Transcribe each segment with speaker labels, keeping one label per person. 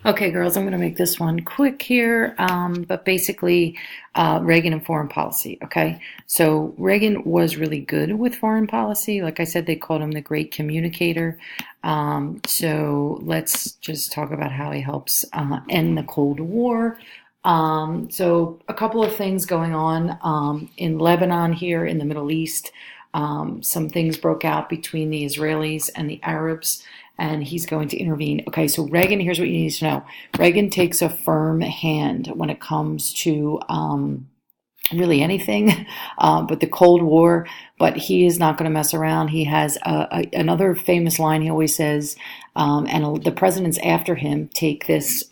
Speaker 1: Okay, girls, I'm going to make this one quick here, but basically, Reagan and foreign policy. Okay, so Reagan was really good with foreign policy. Like I said, they called him the great communicator. So let's just talk about how he helps end the Cold War. So a couple of things going on in Lebanon here in the Middle East. Some things broke out between the Israelis and the Arabs, and he's going to intervene. Okay, so Reagan, here's what you need to know. Reagan takes a firm hand when it comes to really anything but the Cold War, but he is not going to mess around. He has another famous line he always says, and the presidents after him take this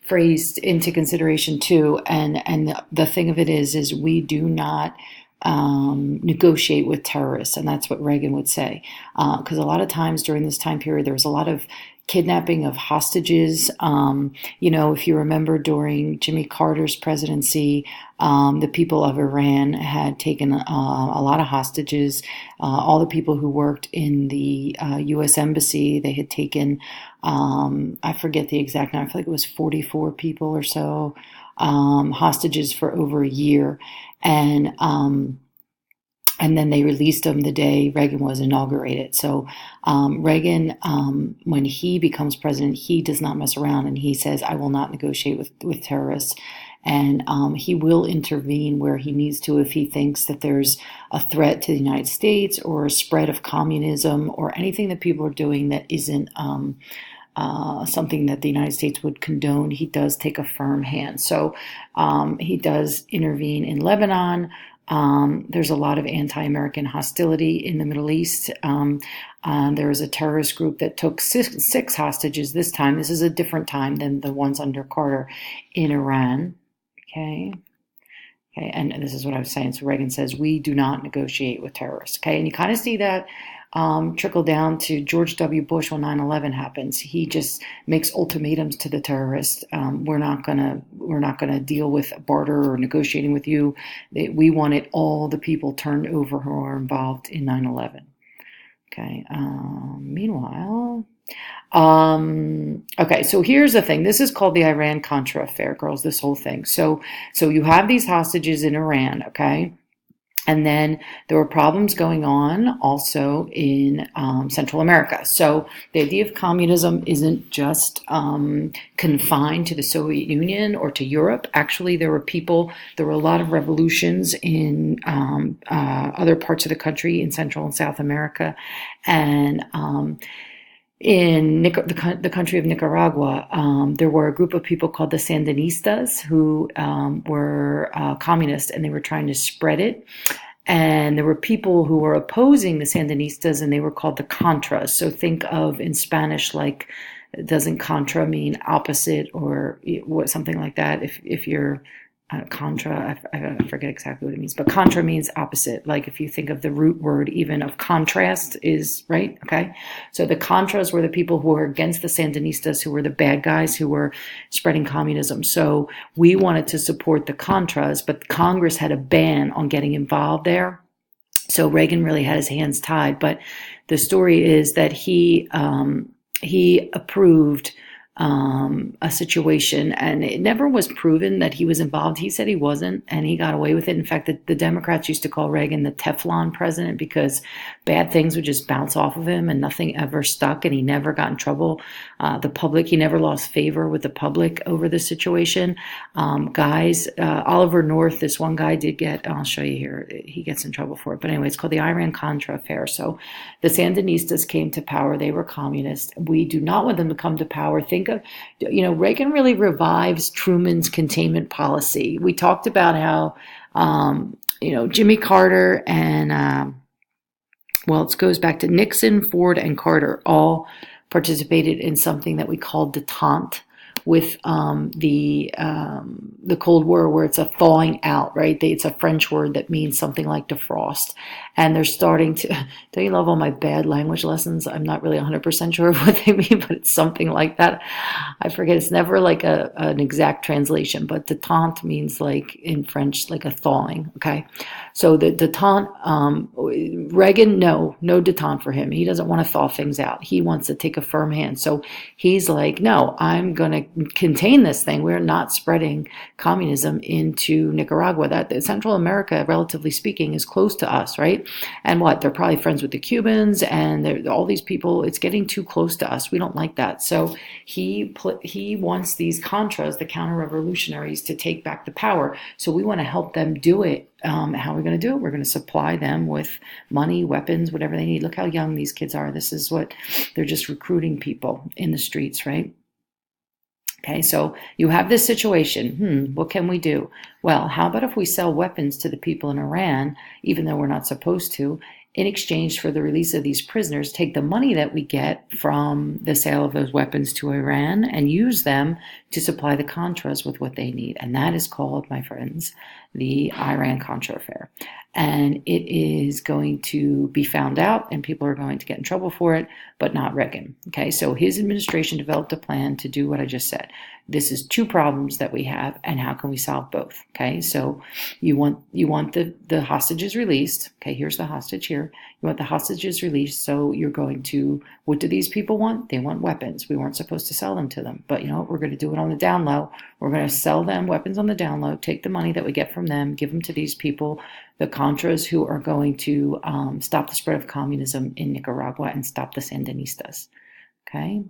Speaker 1: phrase into consideration too. And the thing of it is we do not negotiate with terrorists, and that's what Reagan would say. Because a lot of times during this time period, there was a lot of kidnapping of hostages. If you remember during Jimmy Carter's presidency, the people of Iran had taken a lot of hostages. All the people who worked in the U.S. Embassy, they had taken, I forget the exact number, I feel like it was 44 people or so, hostages for over a year. And then they released him the day Reagan was inaugurated. So Reagan, when he becomes president, he does not mess around, and he says, I will not negotiate with terrorists. And he will intervene where he needs to if he thinks that there's a threat to the United States or a spread of communism or anything that people are doing that isn't something that the United States would condone. He does take a firm hand. So he does intervene in Lebanon. There's a lot of anti-American hostility in the Middle East. There is a terrorist group that took six hostages this time. This is a different time than the ones under Carter in Iran. Okay. Okay, and this is what I was saying. So Reagan says, we do not negotiate with terrorists. Okay, and you kind of see that trickle down to George W. Bush when 9/11 happens. He just makes ultimatums to the terrorists. We're not gonna deal with barter or negotiating with you. We wanted all the people turned over who are involved in 9/11. Okay. Meanwhile, okay, so here's the thing. This is called the Iran-Contra affair, girls, this whole thing. So you have these hostages in Iran, okay? And then there were problems going on also in Central America. So the idea of communism isn't just confined to the Soviet Union or to Europe. Actually, there were a lot of revolutions in other parts of the country in Central and South America. And in the country of Nicaragua, there were a group of people called the Sandinistas who were communist, and they were trying to spread it. And there were people who were opposing the Sandinistas, and they were called the Contras. So think of in Spanish, like, doesn't contra mean opposite or something like that? If you're contra, I forget exactly what it means, but contra means opposite. Like if you think of the root word even of contrast is, right? Okay. So the Contras were the people who were against the Sandinistas, who were the bad guys who were spreading communism. So we wanted to support the Contras, but Congress had a ban on getting involved there. So Reagan really had his hands tied. But the story is that he approved a situation, and it never was proven that he was involved. He said he wasn't, and he got away with it. In fact, the Democrats used to call Reagan the Teflon president because bad things would just bounce off of him and nothing ever stuck, and he never got in trouble. He never lost favor with the public over the situation. Oliver North, this one guy did get, I'll show you here, he gets in trouble for it. But anyway, it's called the Iran-Contra affair. So the Sandinistas came to power. They were communist. We do not want them to come to power. Think of, Reagan really revives Truman's containment policy. We talked about how, Jimmy Carter and, it goes back to Nixon, Ford, and Carter all participated in something that we called detente, with the Cold War, where it's a thawing out, right? It's a French word that means something like defrost, and they're starting to. Don't you love all my bad language lessons? I'm not really 100% sure of what they mean, but it's something like that. I forget. It's never like an exact translation, but détente means, like in French, like a thawing. Okay, so the détente, Reagan, no détente for him. He doesn't want to thaw things out. He wants to take a firm hand. So he's like, no, I'm going to contain this thing. We're not spreading communism into Nicaragua. That Central America, relatively speaking, is close to us, right? And what? They're probably friends with the Cubans, and all these people. It's getting too close to us. We don't like that. So he wants these Contras, the counter-revolutionaries, to take back the power. So we want to help them do it. How are we going to do it? We're going to supply them with money, weapons, whatever they need. Look how young these kids are. This is what they're just recruiting people in the streets, right? Okay, so you have this situation. What can we do? Well, how about if we sell weapons to the people in Iran, even though we're not supposed to, in exchange for the release of these prisoners, take the money that we get from the sale of those weapons to Iran and use them to supply the Contras with what they need. And that is called, my friends, the Iran-Contra affair. And it is going to be found out, and people are going to get in trouble for it, but not Reagan. Okay, so his administration developed a plan to do what I just said. This is two problems that we have, and how can we solve both? Okay, so you want the hostages released. Okay, here's the hostage here. You want the hostages released, so you're going to, what do these people want? They want weapons. We weren't supposed to sell them to them, but you know what? We're going to do it on the down low. We're going to sell them weapons on the down low, take the money that we get from them, give them to these people, the Contras, who are going to stop the spread of communism in Nicaragua and stop the Sandinistas. Okay?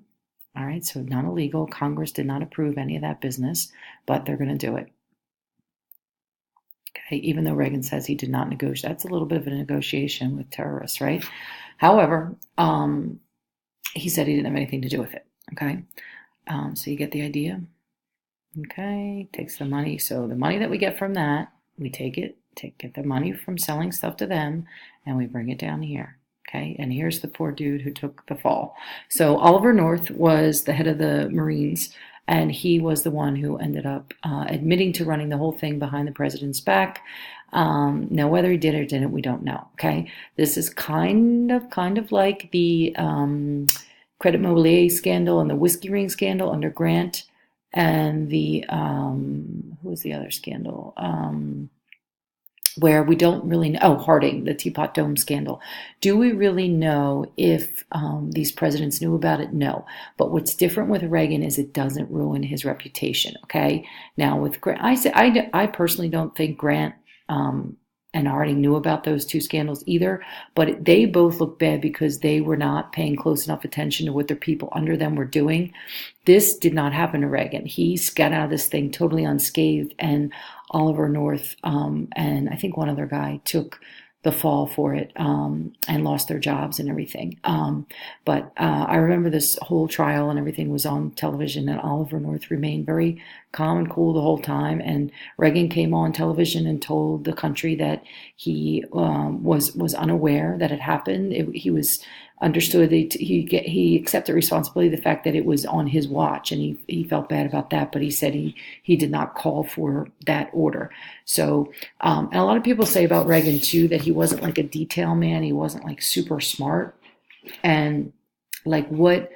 Speaker 1: All right, so not illegal. Congress did not approve any of that business, but they're going to do it. Okay, even though Reagan says he did not negotiate. That's a little bit of a negotiation with terrorists, right? However, he said he didn't have anything to do with it. Okay, so you get the idea. Okay, takes the money. So the money that we get from that, we get the money from selling stuff to them, and we bring it down here. Okay, and here's the poor dude who took the fall. So Oliver North was the head of the Marines, and he was the one who ended up admitting to running the whole thing behind the president's back. Now, whether he did or didn't, we don't know. Okay, this is kind of like the Credit Mobilier scandal and the whiskey ring scandal under Grant, and the who was the other scandal? Where we don't really know. Oh, Harding, the Teapot Dome scandal. Do we really know if these presidents knew about it? No. But what's different with Reagan is it doesn't ruin his reputation. Okay. Now with Grant, I personally don't think Grant and Harding knew about those two scandals either, but they both look bad because they were not paying close enough attention to what their people under them were doing. This did not happen to Reagan. He got out of this thing totally unscathed, and Oliver North and I think one other guy took the fall for it and lost their jobs and everything. But I remember this whole trial and everything was on television, and Oliver North remained very calm and cool the whole time. And Reagan came on television and told the country that he was unaware that it happened. He was understood that he accepted responsibility the fact that it was on his watch, and he felt bad about that, but he said he did not call for that order. So and a lot of people say about Reagan too that he wasn't like a detail man, he wasn't like super smart, and like what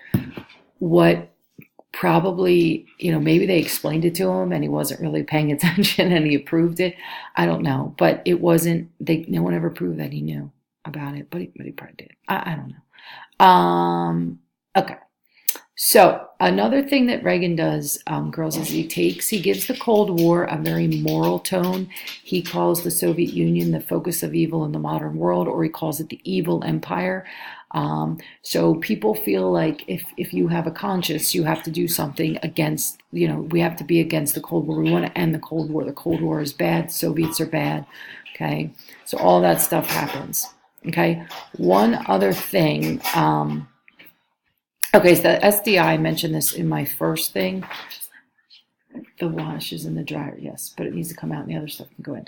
Speaker 1: probably, you know, maybe they explained it to him and he wasn't really paying attention and he approved it. I don't know, but it wasn't, no one ever proved that he knew about it, but he probably did. I don't know. Okay. So another thing that Reagan does, girls, is he gives the Cold War a very moral tone. He calls the Soviet Union the focus of evil in the modern world, or he calls it the evil empire. So people feel like if you have a conscience, you have to do something against, you know, we have to be against the Cold War. We want to end the Cold War. The Cold War is bad. Soviets are bad. Okay. So all that stuff happens. Okay. One other thing, okay, so the SDI, I mentioned this in my first thing. The wash is in the dryer, yes, but it needs to come out and the other stuff can go in.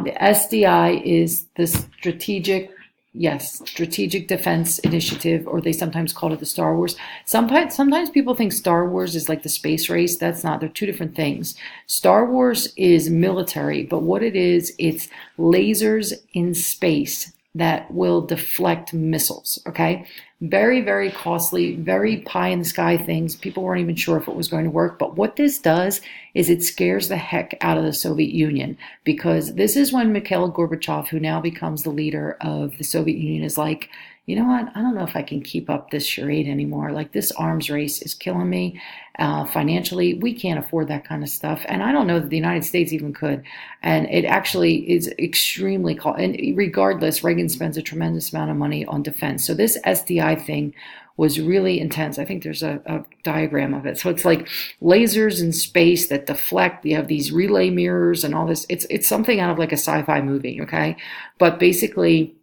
Speaker 1: The SDI is the strategic Yes, Strategic Defense Initiative, or they sometimes call it the Star Wars. Sometimes people think Star Wars is like the space race. That's not. They're two different things. Star Wars is military, but what it is, it's lasers in space that will deflect missiles. Okay, very, very costly, very pie in the sky things. People weren't even sure if it was going to work. But what this does is it scares the heck out of the Soviet Union, because this is when Mikhail Gorbachev, who now becomes the leader of the Soviet Union, is like, you know what? I don't know if I can keep up this charade anymore. Like, this arms race is killing me. Financially, we can't afford that kind of stuff. And I don't know that the United States even could. And it actually is extremely cost. And regardless, Reagan spends a tremendous amount of money on defense. So this SDI thing was really intense. I think there's a diagram of it. So it's like lasers in space that deflect. You have these relay mirrors and all this. It's something out of like a sci-fi movie, okay? But basically,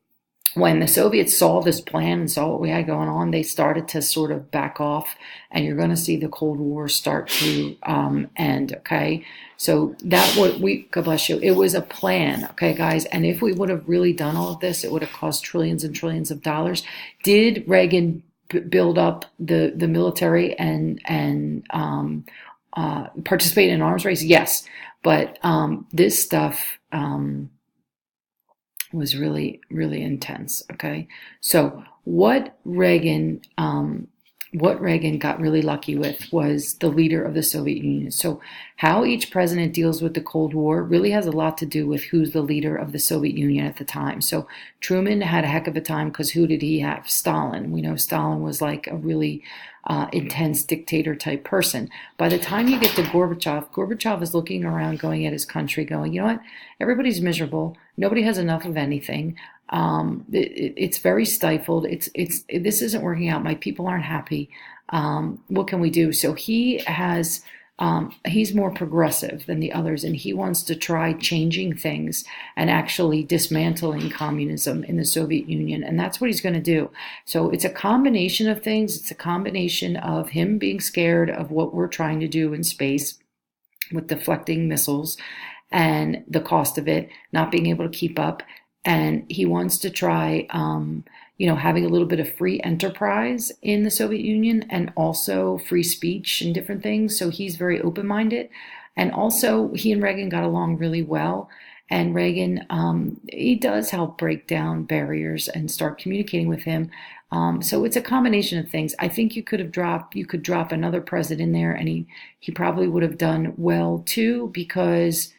Speaker 1: when the Soviets saw this plan and saw what we had going on, they started to sort of back off, and you're going to see the Cold War start to end. Okay, so that what we, God bless you, it was a plan. Okay, guys, and if we would have really done all of this, it would have cost trillions and trillions of dollars. Did Reagan build up the military and participate in an arms race? Yes, but this stuff. Was really, really intense. Okay, so what Reagan got really lucky with was the leader of the Soviet Union. So how each president deals with the Cold War really has a lot to do with who's the leader of the Soviet Union at the time. So Truman had a heck of a time because who did he have? Stalin. We know Stalin was like a really intense dictator type person. By the time you get to Gorbachev, Gorbachev is looking around, going at his country, going, you know what? Everybody's miserable. Nobody has enough of anything. It's very stifled. This isn't working out. My people aren't happy. What can we do? So he's more progressive than the others, and he wants to try changing things and actually dismantling communism in the Soviet Union, and that's what he's going to do. So it's a combination of things. It's a combination of him being scared of what we're trying to do in space with deflecting missiles and the cost of it, not being able to keep up. And he wants to try, having a little bit of free enterprise in the Soviet Union and also free speech and different things. So he's very open-minded. And also, he and Reagan got along really well. And Reagan, he does help break down barriers and start communicating with him. So it's a combination of things. I think you could drop another president in there, and he probably would have done well too, because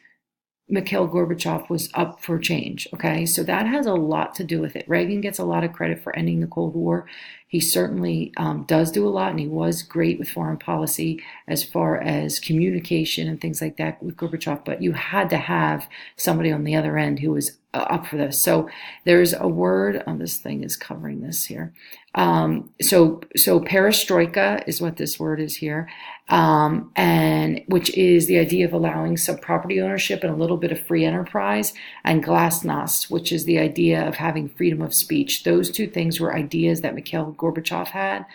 Speaker 1: Mikhail Gorbachev was up for change. Okay, so that has a lot to do with it. Reagan gets a lot of credit for ending the Cold War. He certainly does do a lot, and he was great with foreign policy as far as communication and things like that with Gorbachev. But you had to have somebody on the other end who was up for this. So there's a word. Oh, this thing is covering this here. So perestroika is what this word is here, and which is the idea of allowing some property ownership and a little bit of free enterprise, and glasnost, which is the idea of having freedom of speech. Those two things were ideas that Mikhail Gorbachev had,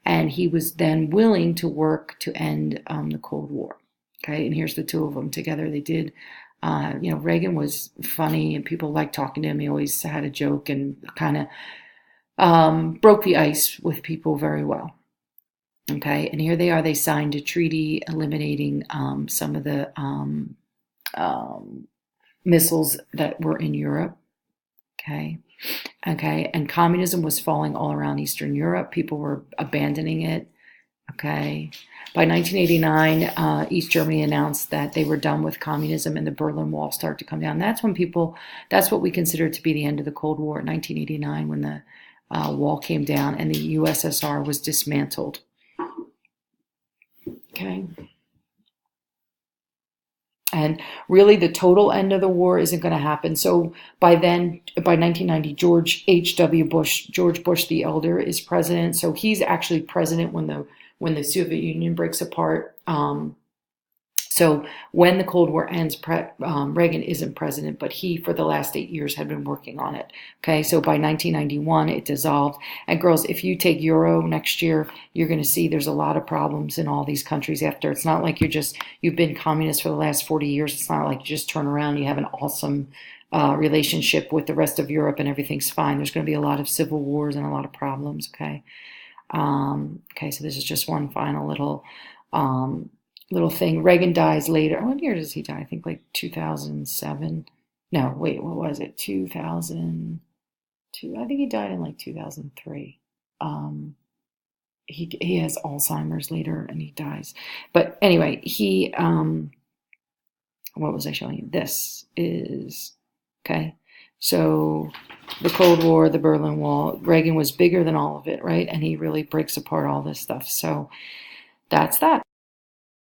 Speaker 1: and he was then willing to work to end the Cold War. Okay, and here's the two of them together. They did. Reagan was funny, and people liked talking to him. He always had a joke and kind of broke the ice with people very well. Okay, and here they are. They signed a treaty eliminating some of the missiles that were in Europe. Okay, and communism was falling all around Eastern Europe. People were abandoning it. Okay, by 1989, East Germany announced that they were done with communism, and the Berlin Wall started to come down. That's what we consider to be the end of the Cold War, 1989, when the wall came down and the USSR was dismantled. Okay. And really, the total end of the war isn't going to happen. So by 1990, George Bush the Elder is president. So he's actually president when the Soviet Union breaks apart. So when the Cold War ends, Reagan isn't president, but he, for the last 8 years, had been working on it. Okay, so by 1991, it dissolved. And girls, if you take Euro next year, you're going to see there's a lot of problems in all these countries after. It's not like you've been communist for the last 40 years. It's not like you just turn around, you have an awesome relationship with the rest of Europe and everything's fine. There's going to be a lot of civil wars and a lot of problems, okay? Okay, so this is just one final little thing. Reagan dies later. What year does he die? I think like 2007. No, wait, what was it? 2002. I think he died in like 2003. He has Alzheimer's later and he dies. But anyway, what was I showing you? This is, okay. So the Cold War, the Berlin Wall, Reagan was bigger than all of it, right? And he really breaks apart all this stuff. So that's that.